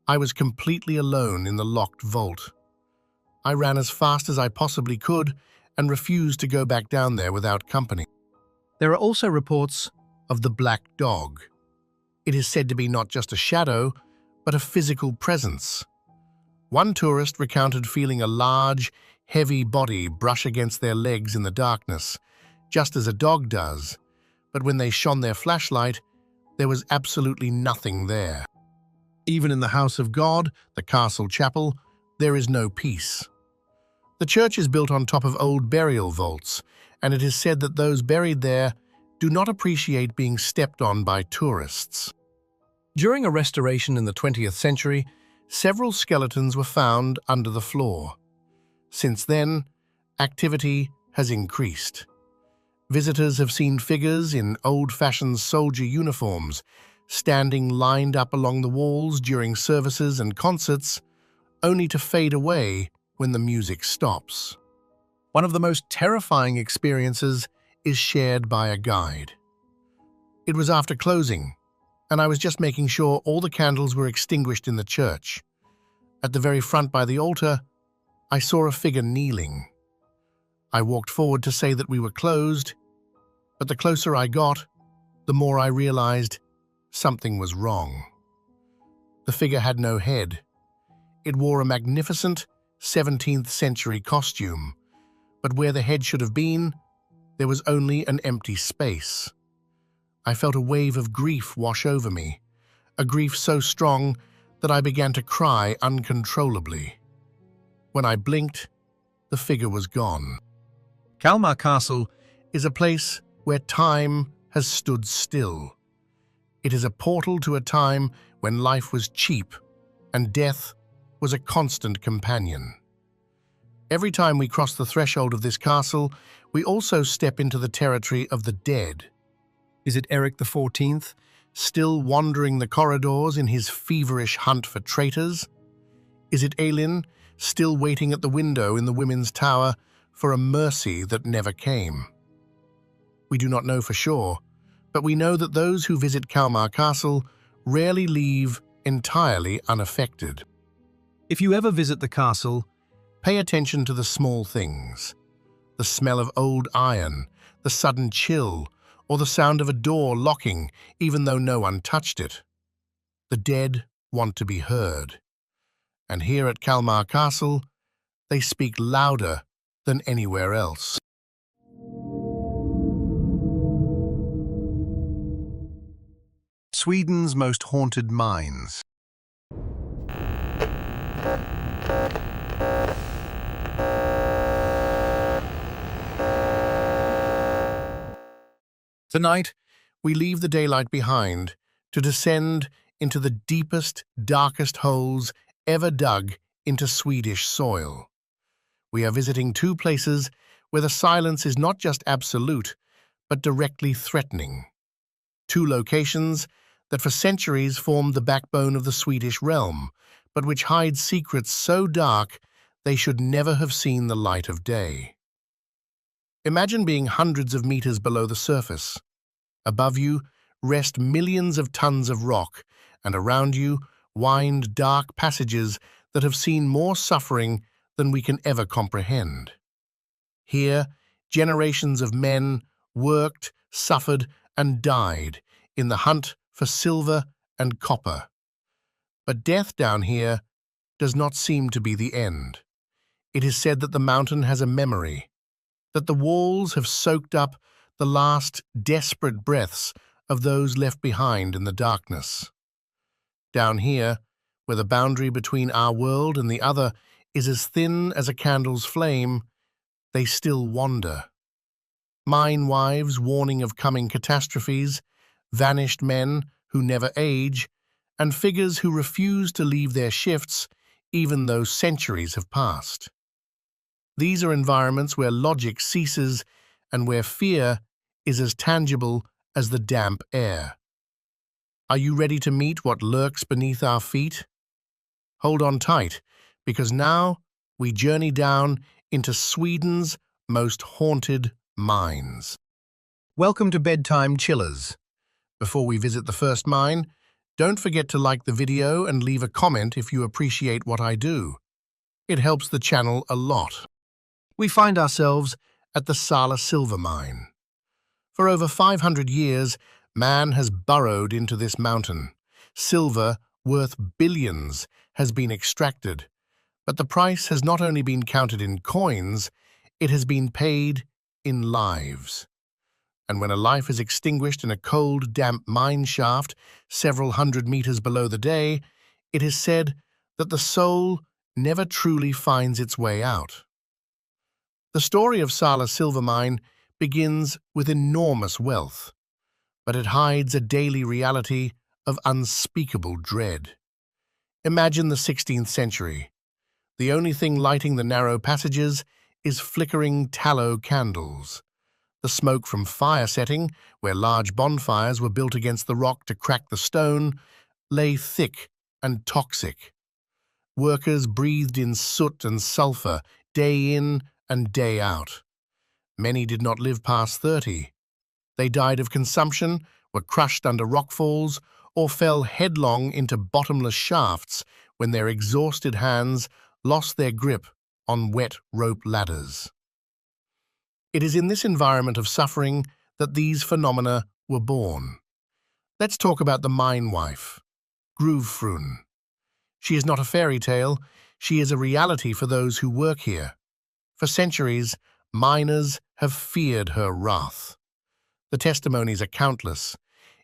I was completely alone in the locked vault. I ran as fast as I possibly could and refused to go back down there without company. There are also reports of the black dog. It is said to be not just a shadow, but a physical presence. One tourist recounted feeling a large, heavy body brush against their legs in the darkness, just as a dog does, but when they shone their flashlight, there was absolutely nothing there. Even in the house of God, the castle chapel, there is no peace. The church is built on top of old burial vaults, and it is said that those buried there do not appreciate being stepped on by tourists. During a restoration in the 20th century, several skeletons were found under the floor. Since then, activity has increased. Visitors have seen figures in old-fashioned soldier uniforms standing lined up along the walls during services and concerts, only to fade away when the music stops. One of the most terrifying experiences is shared by a guide. It was after closing, and I was just making sure all the candles were extinguished in the church. At the very front by the altar, I saw a figure kneeling. I walked forward to say that we were closed, but the closer I got, the more I realized something was wrong. The figure had no head. It wore a magnificent 17th century costume, but where the head should have been, there was only an empty space. I felt a wave of grief wash over me, a grief so strong that I began to cry uncontrollably. When I blinked, the figure was gone. Kalmar Castle is a place where time has stood still. It is a portal to a time when life was cheap and death was a constant companion. Every time we cross the threshold of this castle, we also step into the territory of the dead. Is it Eric XIV, still wandering the corridors in his feverish hunt for traitors? Is it Aelin, still waiting at the window in the women's tower for a mercy that never came? We do not know for sure, but we know that those who visit Kalmar Castle rarely leave entirely unaffected. If you ever visit the castle, pay attention to the small things. The smell of old iron, the sudden chill, or the sound of a door locking even though no one touched it. The dead want to be heard. And here at Kalmar Castle, they speak louder than anywhere else. Sweden's most haunted mines. Tonight, we leave the daylight behind to descend into the deepest, darkest holes ever dug into Swedish soil. We are visiting two places where the silence is not just absolute, but directly threatening. Two locations that for centuries formed the backbone of the Swedish realm, but which hide secrets so dark they should never have seen the light of day. Imagine being hundreds of meters below the surface. Above you rest millions of tons of rock, and around you wind dark passages that have seen more suffering than we can ever comprehend. Here, generations of men worked, suffered, and died in the hunt for silver and copper. But death down here does not seem to be the end. It is said that the mountain has a memory, that the walls have soaked up the last desperate breaths of those left behind in the darkness. Down here, where the boundary between our world and the other is as thin as a candle's flame, they still wander. Mine wives warning of coming catastrophes, vanished men who never age, and figures who refuse to leave their shifts even though centuries have passed. These are environments where logic ceases and where fear is as tangible as the damp air. Are you ready to meet what lurks beneath our feet? Hold on tight, because now we journey down into Sweden's most haunted mines. Welcome to Bedtime Chillers. Before we visit the first mine, don't forget to like the video and leave a comment if you appreciate what I do. It helps the channel a lot. We find ourselves at the Sala silver mine. For over 500 years, man has burrowed into this mountain. Silver, worth billions, has been extracted, but the price has not only been counted in coins, it has been paid in lives. And when a life is extinguished in a cold, damp mine shaft several hundred meters below the day, it is said that the soul never truly finds its way out. The story of Sala silver mine begins with enormous wealth, but it hides a daily reality of unspeakable dread. Imagine the 16th century. The only thing lighting the narrow passages is flickering tallow candles. The smoke from fire setting, where large bonfires were built against the rock to crack the stone, lay thick and toxic. Workers breathed in soot and sulfur day in and day out. Many did not live past 30. They died of consumption, were crushed under rockfalls, or fell headlong into bottomless shafts when their exhausted hands lost their grip on wet rope ladders. It is in this environment of suffering that these phenomena were born. Let's talk about the mine wife, Gruvfrun. She is not a fairy tale, she is a reality for those who work here. For centuries, miners have feared her wrath. The testimonies are countless.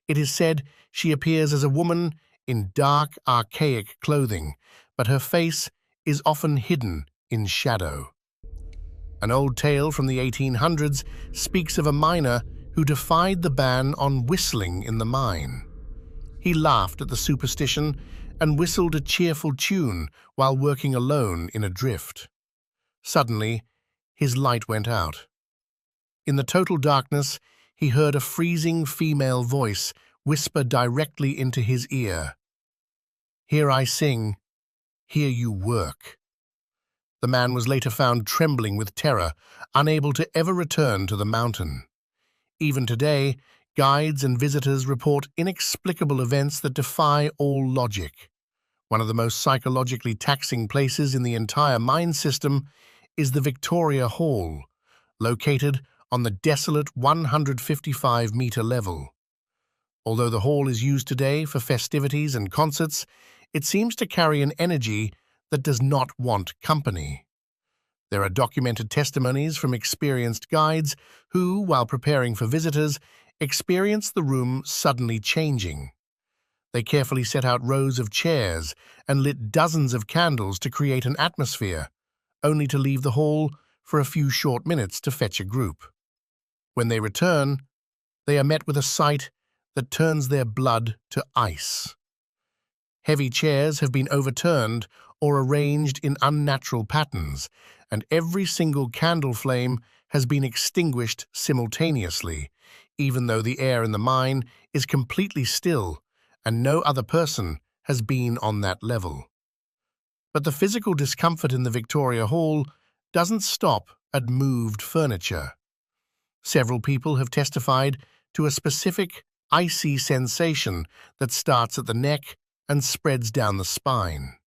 It is said she appears as a woman in dark, archaic clothing, but her face is often hidden in shadow. An old tale from the 1800s speaks of a miner who defied the ban on whistling in the mine. He laughed at the superstition and whistled a cheerful tune while working alone in a drift. Suddenly, his light went out. In the total darkness, he heard a freezing female voice whisper directly into his ear. "Here I sing, here you work." The man was later found trembling with terror, unable to ever return to the mountain. Even today, guides and visitors report inexplicable events that defy all logic. One of the most psychologically taxing places in the entire mine system is the Victoria Hall, located on the desolate 155-meter level. Although the hall is used today for festivities and concerts, it seems to carry an energy that does not want company. There are documented testimonies from experienced guides who, while preparing for visitors, experienced the room suddenly changing. They carefully set out rows of chairs and lit dozens of candles to create an atmosphere, only to leave the hall for a few short minutes to fetch a group. When they return, they are met with a sight that turns their blood to ice. Heavy chairs have been overturned or arranged in unnatural patterns, and every single candle flame has been extinguished simultaneously, even though the air in the mine is completely still and no other person has been on that level. But the physical discomfort in the Victoria Hall doesn't stop at moved furniture. Several people have testified to a specific icy sensation that starts at the neck and spreads down the spine.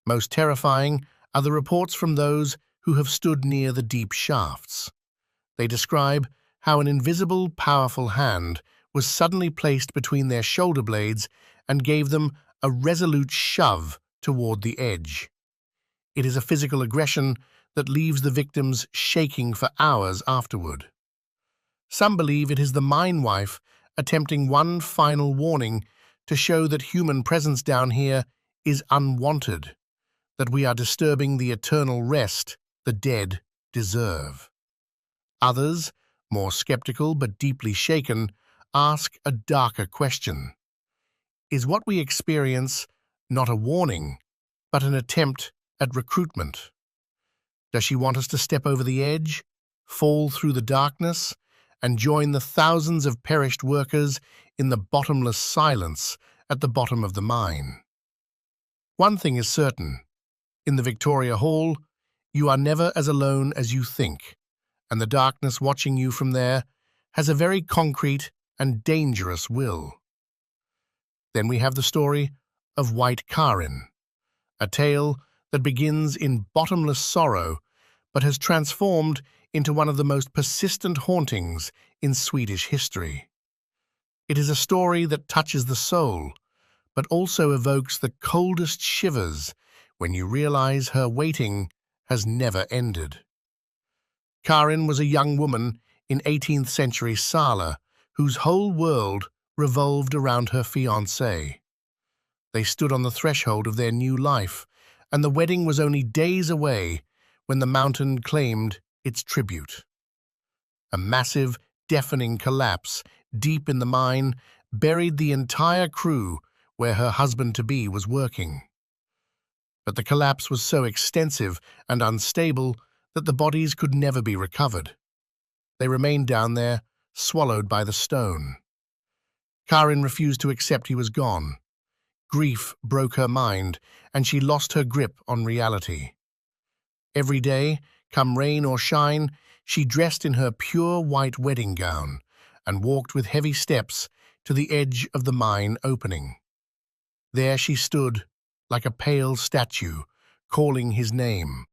Most terrifying are the reports from those who have stood near the deep shafts. They describe how an invisible, powerful hand was suddenly placed between their shoulder blades and gave them a resolute shove toward the edge. It is a physical aggression that leaves the victims shaking for hours afterward. Some believe it is the mine wife attempting one final warning to show that human presence down here is unwanted, that we are disturbing the eternal rest the dead deserve. Others, more skeptical but deeply shaken, ask a darker question. Is what we experience not a warning, but an attempt at recruitment. Does she want us to step over the edge, fall through the darkness, and join the thousands of perished workers in the bottomless silence at the bottom of the mine? One thing is certain. In the Victoria Hall, you are never as alone as you think, and the darkness watching you from there has a very concrete and dangerous will. Then we have the story of White Karin, a tale that begins in bottomless sorrow but has transformed into one of the most persistent hauntings in Swedish history. It is a story that touches the soul, but also evokes the coldest shivers when you realize her waiting has never ended. Karin was a young woman in 18th century Sala whose whole world revolved around her fiancé. They stood on the threshold of their new life, and the wedding was only days away when the mountain claimed its tribute. A massive, deafening collapse deep in the mine buried the entire crew where her husband-to-be was working. But the collapse was so extensive and unstable that the bodies could never be recovered. They remained down there, swallowed by the stone. Karin refused to accept he was gone. Grief broke her mind, and she lost her grip on reality. Every day, come rain or shine, she dressed in her pure white wedding gown and walked with heavy steps to the edge of the mine opening. There she stood, like a pale statue, calling his name.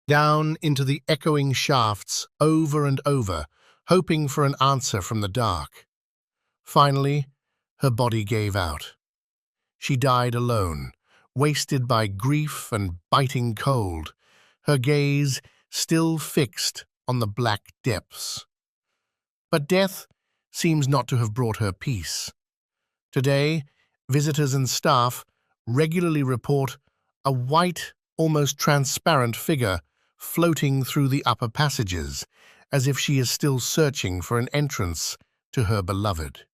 Down into the echoing shafts, over and over, hoping for an answer from the dark. Finally, her body gave out. She died alone, wasted by grief and biting cold, her gaze still fixed on the black depths. But death seems not to have brought her peace. Today, visitors and staff regularly report a white, almost transparent figure floating through the upper passages, as if she is still searching for an entrance to her beloved.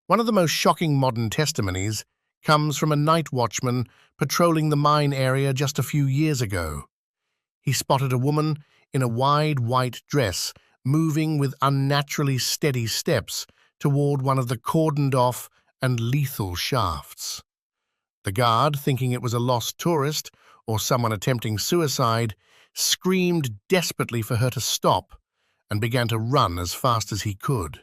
One of the most shocking modern testimonies comes from a night watchman patrolling the mine area just a few years ago. He spotted a woman in a wide white dress moving with unnaturally steady steps toward one of the cordoned-off and lethal shafts. The guard, thinking it was a lost tourist or someone attempting suicide, screamed desperately for her to stop and began to run as fast as he could.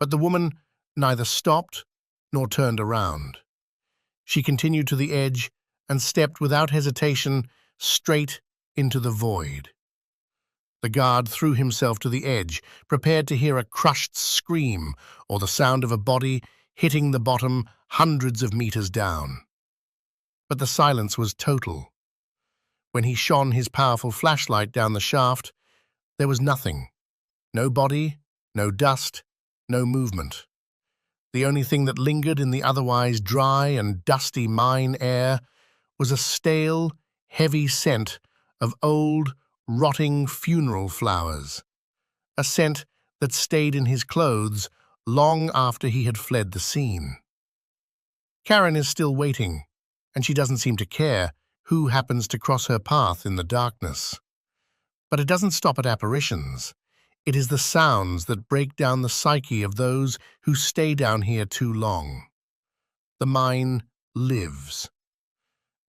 But the woman neither stopped nor turned around. She continued to the edge and stepped without hesitation straight into the void. The guard threw himself to the edge, prepared to hear a crushed scream or the sound of a body hitting the bottom hundreds of meters down. But the silence was total. When he shone his powerful flashlight down the shaft, there was nothing. No body, no dust, no movement. The only thing that lingered in the otherwise dry and dusty mine air was a stale, heavy scent of old, rotting funeral flowers, a scent that stayed in his clothes long after he had fled the scene. Karin is still waiting, and she doesn't seem to care who happens to cross her path in the darkness. But it doesn't stop at apparitions. It is the sounds that break down the psyche of those who stay down here too long. The mine lives.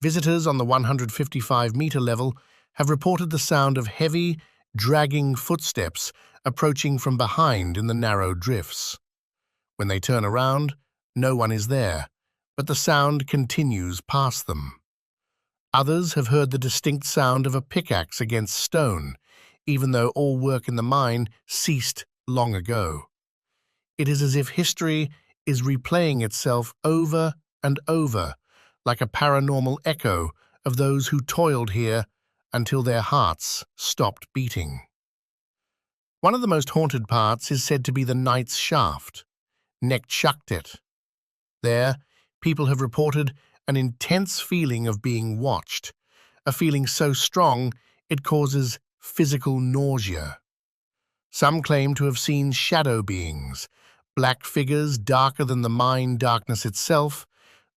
Visitors on the 155-meter level have reported the sound of heavy, dragging footsteps approaching from behind in the narrow drifts. When they turn around, no one is there, but the sound continues past them. Others have heard the distinct sound of a pickaxe against stone, even though all work in the mine ceased long ago. It is as if history is replaying itself over and over, like a paranormal echo of those who toiled here until their hearts stopped beating. One of the most haunted parts is said to be the Knight's Shaft, Nekshaktet. There, people have reported an intense feeling of being watched, a feeling so strong it causes physical nausea. Some claim to have seen shadow beings, black figures darker than the mine darkness itself,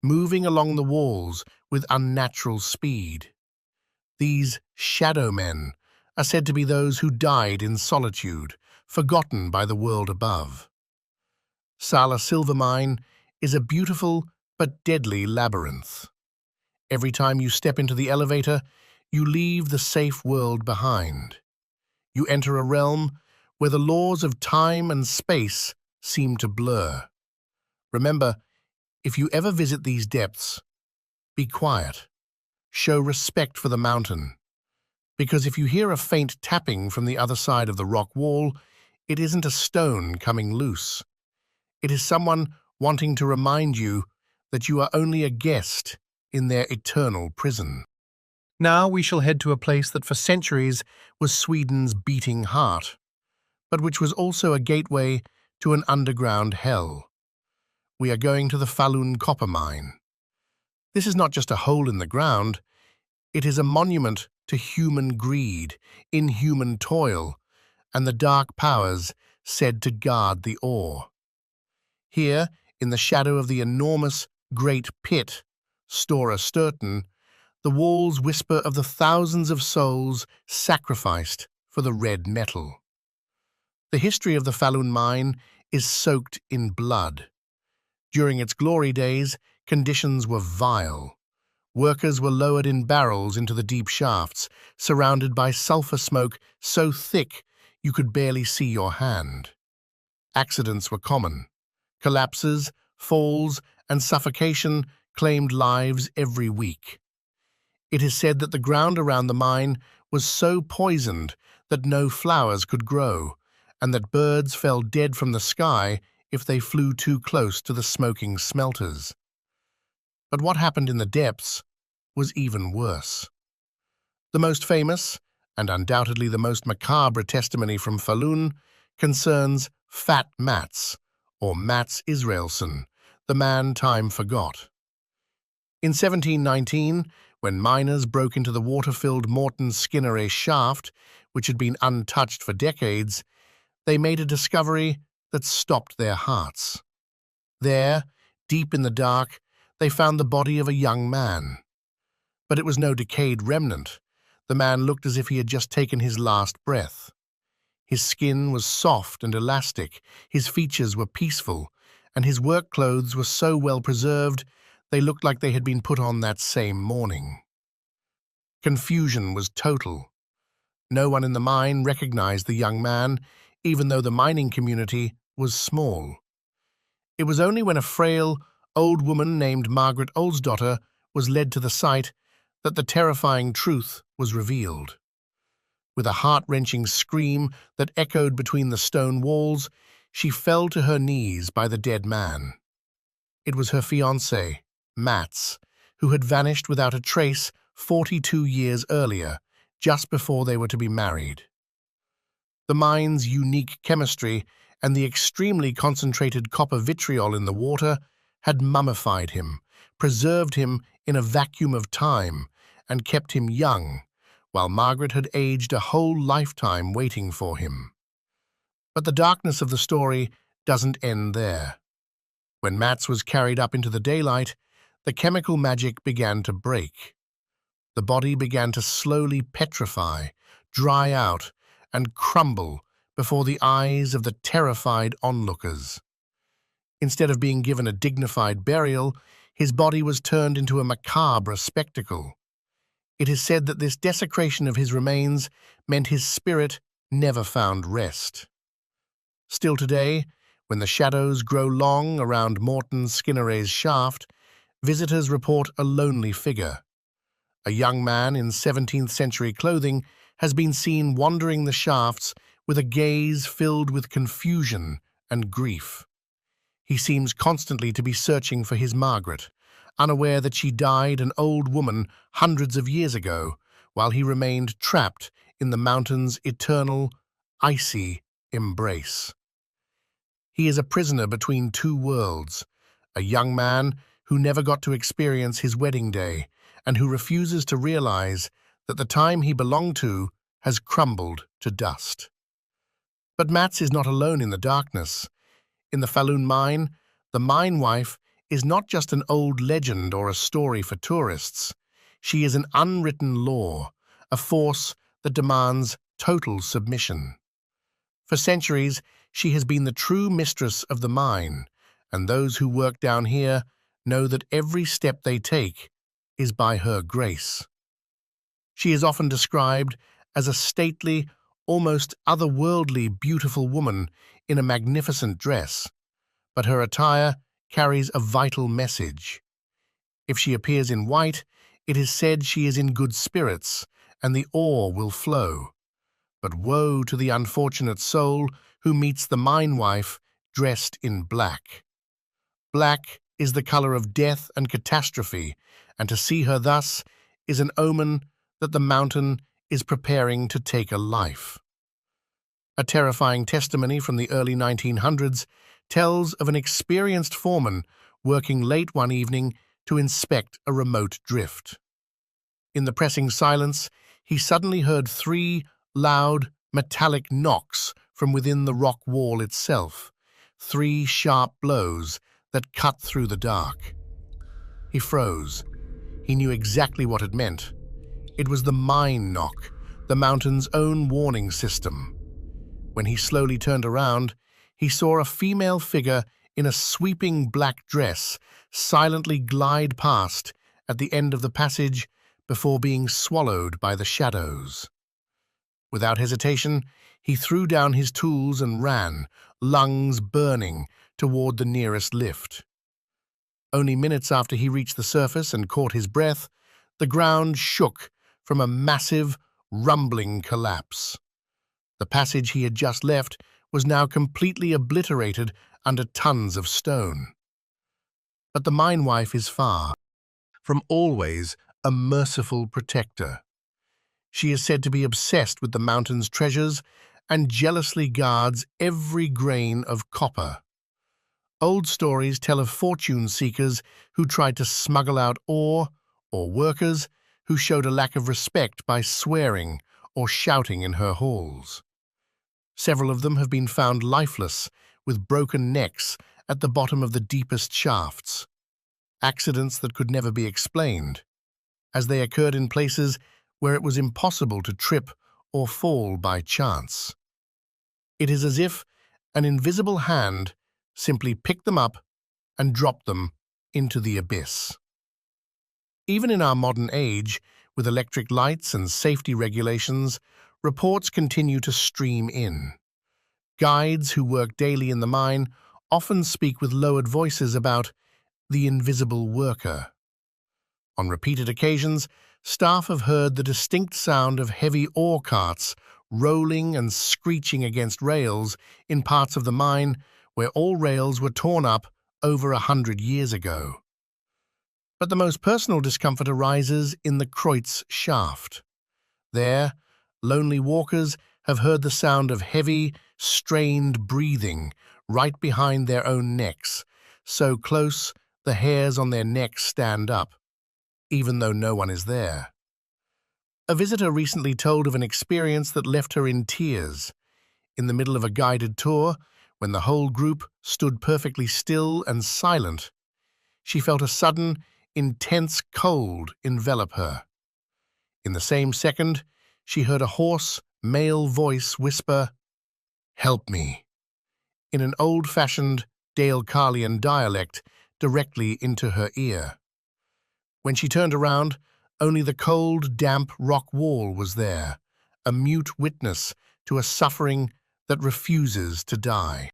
moving along the walls with unnatural speed. These shadow men are said to be those who died in solitude, forgotten by the world above. Sala Silver Mine is a beautiful but deadly labyrinth. Every time you step into the elevator, you leave the safe world behind. You enter a realm where the laws of time and space seem to blur. Remember, if you ever visit these depths, be quiet. Show respect for the mountain. Because if you hear a faint tapping from the other side of the rock wall, it isn't a stone coming loose. It is someone wanting to remind you that you are only a guest in their eternal prison. Now we shall head to a place that for centuries was Sweden's beating heart, but which was also a gateway to an underground hell. We are going to the Falun copper mine. This is not just a hole in the ground, it is a monument to human greed, inhuman toil, and the dark powers said to guard the ore. Here, in the shadow of the enormous Great Pit, Stora Sturten, the walls whisper of the thousands of souls sacrificed for the red metal. The history of the Falun mine is soaked in blood. During its glory days, conditions were vile. Workers were lowered in barrels into the deep shafts, surrounded by sulfur smoke so thick you could barely see your hand. Accidents were common. Collapses, falls, and suffocation claimed lives every week. It is said that the ground around the mine was so poisoned that no flowers could grow, and that birds fell dead from the sky if they flew too close to the smoking smelters. But what happened in the depths was even worse. The most famous, and undoubtedly the most macabre testimony from Falun, concerns Fat Mats, or Mats Israelsson, the man time forgot. In 1719, when miners broke into the water-filled Morten Skinneret shaft, which had been untouched for decades, they made a discovery that stopped their hearts. There, deep in the dark, they found the body of a young man. But it was no decayed remnant. The man looked as if he had just taken his last breath. His skin was soft and elastic, his features were peaceful, and his work clothes were so well preserved they looked like they had been put on that same morning. Confusion was total. No one in the mine recognized the young man, even though the mining community was small. It was only when a frail, old woman named Margaret Olsdotter was led to the site that the terrifying truth was revealed. With a heart-wrenching scream that echoed between the stone walls, she fell to her knees by the dead man. It was her fiancé, Mats, who had vanished without a trace 42 years earlier, just before they were to be married. The mine's unique chemistry and the extremely concentrated copper vitriol in the water had mummified him, preserved him in a vacuum of time, and kept him young, while Margaret had aged a whole lifetime waiting for him. But the darkness of the story doesn't end there. When Mats was carried up into the daylight, the chemical magic began to break. The body began to slowly petrify, dry out, and crumble before the eyes of the terrified onlookers. Instead of being given a dignified burial, his body was turned into a macabre spectacle. It is said that this desecration of his remains meant his spirit never found rest. Still today, when the shadows grow long around Morten Skinneret's shaft, visitors report a lonely figure. A young man in 17th-century clothing has been seen wandering the shafts with a gaze filled with confusion and grief. He seems constantly to be searching for his Margaret, unaware that she died an old woman hundreds of years ago, while he remained trapped in the mountain's eternal, icy embrace. He is a prisoner between two worlds, a young man who never got to experience his wedding day and who refuses to realize that the time he belonged to has crumbled to dust. But Mats is not alone in the darkness. In the Falun mine, the mine wife is not just an old legend or a story for tourists. She is an unwritten law, a force that demands total submission. For centuries, she has been the true mistress of the mine, and those who work down here know that every step they take is by her grace. She is often described as a stately, almost otherworldly beautiful woman in a magnificent dress, but her attire carries a vital message. If she appears in white, it is said she is in good spirits, and the ore will flow. But woe to the unfortunate soul who meets the mine wife dressed in black. Black is the color of death and catastrophe, and to see her thus is an omen that the mountain is preparing to take a life. A terrifying testimony from the early 1900s tells of an experienced foreman working late one evening to inspect a remote drift. In the pressing silence, he suddenly heard 3 loud, metallic knocks from within the rock wall itself, 3 sharp blows that cut through the dark. He froze. He knew exactly what it meant. It was the mine knock, the mountain's own warning system. When he slowly turned around, he saw a female figure in a sweeping black dress silently glide past at the end of the passage before being swallowed by the shadows. Without hesitation, he threw down his tools and ran, lungs burning, toward the nearest lift. Only minutes after he reached the surface and caught his breath, the ground shook from a massive, rumbling collapse. The passage he had just left was now completely obliterated under tons of stone. But the mine wife is far from always a merciful protector. She is said to be obsessed with the mountain's treasures and jealously guards every grain of copper. Old stories tell of fortune seekers who tried to smuggle out ore, or workers who showed a lack of respect by swearing or shouting in her halls. Several of them have been found lifeless, with broken necks at the bottom of the deepest shafts. Accidents that could never be explained, as they occurred in places where it was impossible to trip or fall by chance. It is as if an invisible hand simply picked them up and dropped them into the abyss. Even in our modern age, with electric lights and safety regulations, reports continue to stream in. Guides who work daily in the mine often speak with lowered voices about the invisible worker. On repeated occasions, staff have heard the distinct sound of heavy ore carts rolling and screeching against rails in parts of the mine where all rails were torn up over 100 years ago. But the most personal discomfort arises in the Kreutz shaft. There, lonely walkers have heard the sound of heavy, strained breathing right behind their own necks, so close the hairs on their necks stand up, even though no one is there. A visitor recently told of an experience that left her in tears. In the middle of a guided tour, when the whole group stood perfectly still and silent, she felt a sudden, intense cold envelop her. In the same second, she heard a hoarse, male voice whisper, "Help me," in an old-fashioned Dale-Carlian dialect directly into her ear. When she turned around, only the cold, damp rock wall was there, a mute witness to a suffering that refuses to die.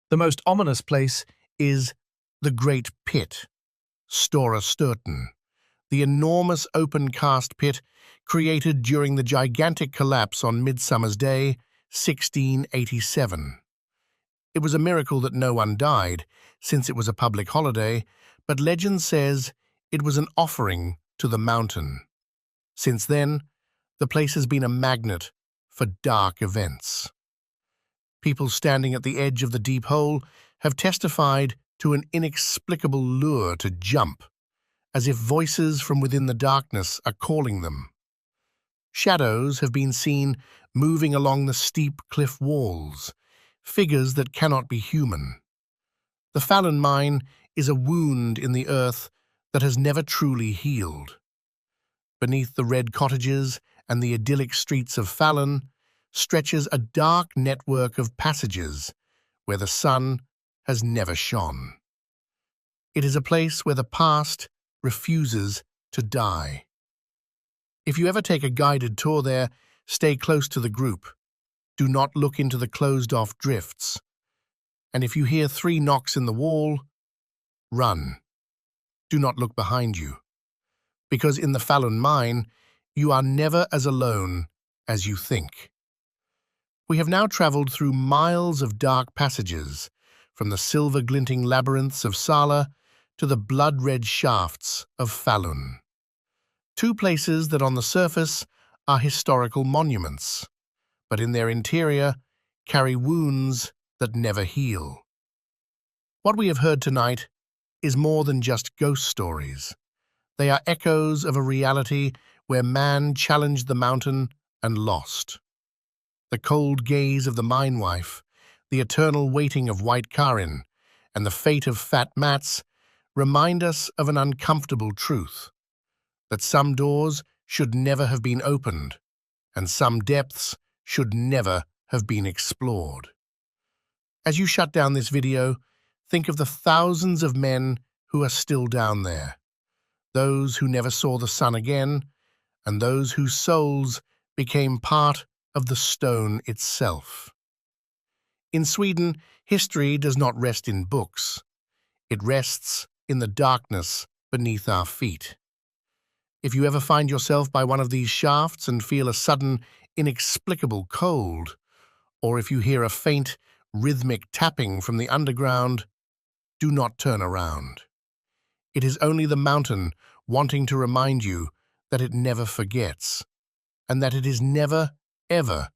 The most ominous place is the Great Pit, Stora Sturten, the enormous open-cast pit created during the gigantic collapse on Midsummer's Day, 1687. It was a miracle that no one died, since it was a public holiday, but legend says it was an offering to the mountain. Since then, the place has been a magnet for dark events. People standing at the edge of the deep hole have testified to an inexplicable lure to jump, as if voices from within the darkness are calling them. Shadows have been seen moving along the steep cliff walls, figures that cannot be human. The Fallon mine is a wound in the earth that has never truly healed. Beneath the red cottages and the idyllic streets of Fallon stretches a dark network of passages where the sun has never shone. It is a place where the past refuses to die. If you ever take a guided tour there, stay close to the group. Do not look into the closed-off drifts. And if you hear 3 knocks in the wall, run. Do not look behind you. Because in the Fallon mine, you are never as alone as you think. We have now traveled through miles of dark passages, from the silver-glinting labyrinths of Sala to the blood-red shafts of Fallon. 2 places that on the surface are historical monuments, but in their interior carry wounds that never heal. What we have heard tonight is more than just ghost stories. They are echoes of a reality where man challenged the mountain and lost. The cold gaze of the mine wife, the eternal waiting of White Karin, and the fate of Fat Mats remind us of an uncomfortable truth, that some doors should never have been opened, and some depths should never have been explored. As you shut down this video, think of the thousands of men who are still down there, those who never saw the sun again, and those whose souls became part of the stone itself. In Sweden, history does not rest in books. It rests in the darkness beneath our feet. If you ever find yourself by one of these shafts and feel a sudden, inexplicable cold, or if you hear a faint, rhythmic tapping from the underground, do not turn around. It is only the mountain wanting to remind you that it never forgets, and that it is never, ever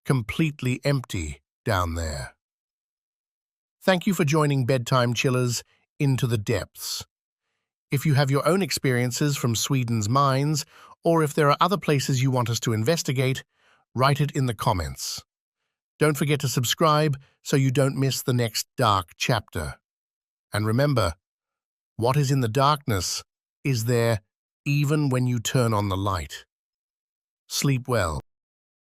completely empty down there. Thank you for joining Bedtime Chillers Into the Depths. If you have your own experiences from Sweden's mines, or if there are other places you want us to investigate, write it in the comments. Don't forget to subscribe so you don't miss the next dark chapter. And remember, what is in the darkness is there even when you turn on the light. Sleep well.